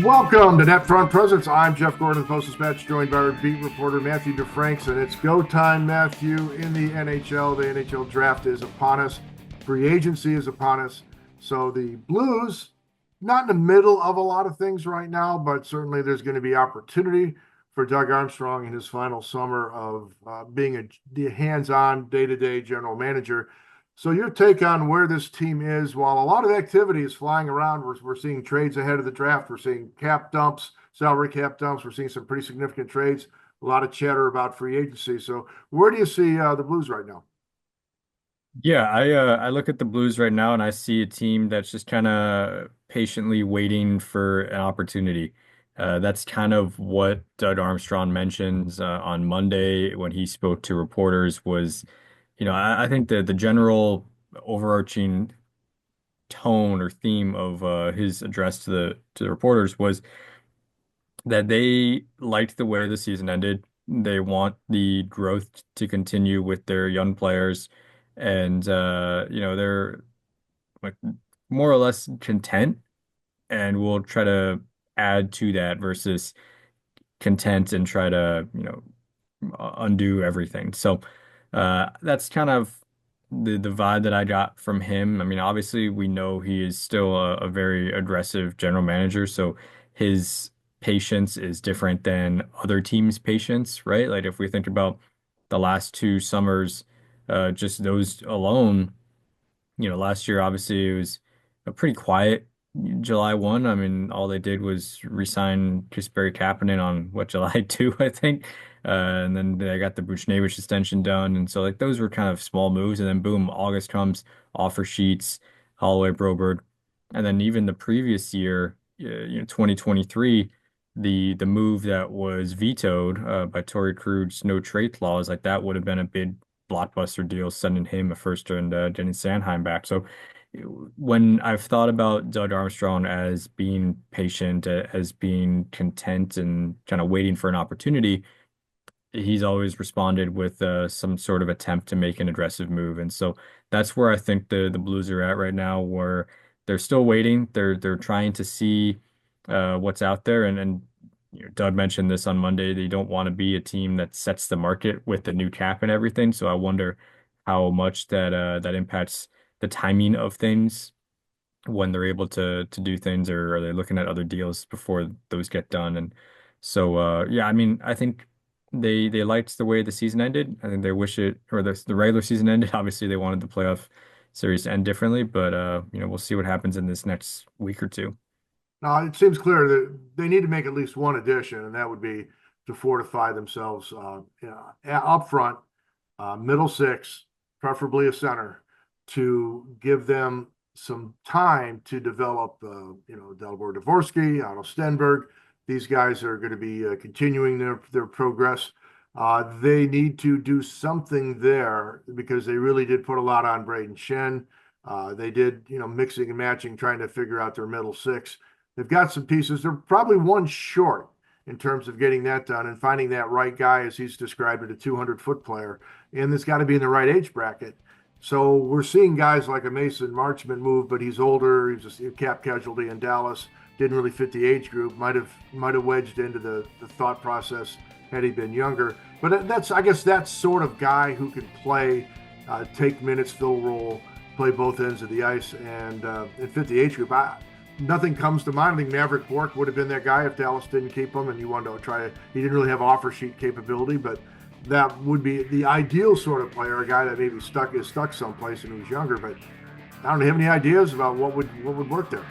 Welcome to Net Front Presence. I'm Jeff Gordon of the Post-Dispatch, joined by our beat reporter Matthew DeFranks, and it's go time, Matthew, in the NHL. The NHL Draft is upon us. Free agency is upon us. So the Blues, not in the middle of a lot of things right now, but certainly there's going to be opportunity for Doug Armstrong in his final summer of being the hands-on, day-to-day general manager. So your take on where this team is, while a lot of activity is flying around, we're seeing trades ahead of the draft. We're seeing cap dumps, salary cap dumps. We're seeing some pretty significant trades, a lot of chatter about free agency. So where do you see the Blues right now? Yeah, I look at the Blues right now and I see a team that's just kind of patiently waiting for an opportunity. That's kind of what Doug Armstrong mentions on Monday when he spoke to reporters was, I think the general overarching tone or theme of his address to the reporters was that they liked the way the season ended. They want the growth to continue with their young players, and they're like more or less content, and we'll try to add to that versus content and try to undo everything. So that's kind of the vibe that I got from him. I mean, obviously, we know he is still a very aggressive general manager, so his patience is different than other teams' patience, right? Like if we think about the last two summers, just those alone, last year obviously it was a pretty quiet July 1. I mean, all they did was resign Kasperi Kapanen on what, July 2, I think. And then they got the Buchnevich extension done. And so like those were kind of small moves. And then boom, August comes, offer sheets, Holloway Broberg. And then even the previous year, 2023, the move that was vetoed by Torrey Krug's no trade clause, like that would have been a big blockbuster deal, sending him a first and Jenny Sandheim back. So when I've thought about Doug Armstrong as being patient, as being content and kind of waiting for an opportunity, he's always responded with some sort of attempt to make an aggressive move. And so that's where I think the Blues are at right now, where they're still waiting. They're trying to see what's out there. And Doug mentioned this on Monday. They don't want to be a team that sets the market with the new cap and everything. So I wonder how much that impacts the timing of things when they're able to do things, or are they looking at other deals before those get done? And so yeah, I mean, I think they liked the way the season ended. I think they wish it or the regular season ended. Obviously, they wanted the playoff series to end differently, but we'll see what happens in this next week or two. Now, it seems clear that they need to make at least one addition, and that would be to fortify themselves up front, middle six, preferably a center, to give them some time to develop, Dalibor Dvorsky, Otto Stenberg. These guys are going to be continuing their progress. They need to do something there because they really did put a lot on Braden Shen. They did, mixing and matching, trying to figure out their middle six. They've got some pieces. They're probably one short in terms of getting that done and finding that right guy, as he's described it, a 200-foot player. And it's got to be in the right age bracket. So we're seeing guys like a Mason Marchment move, but he's older. He's a cap casualty in Dallas. Didn't really fit the age group. Might have wedged into the thought process had he been younger. But I guess that sort of guy who can play, take minutes, fill role, play both ends of the ice, and fit the age group. Nothing comes to mind. I think Maverick Bourque would have been that guy if Dallas didn't keep him, and you wanted to try. He didn't really have offer sheet capability, but that would be the ideal sort of player, a guy that maybe is stuck someplace and who's younger. But I don't have any ideas about what would work there.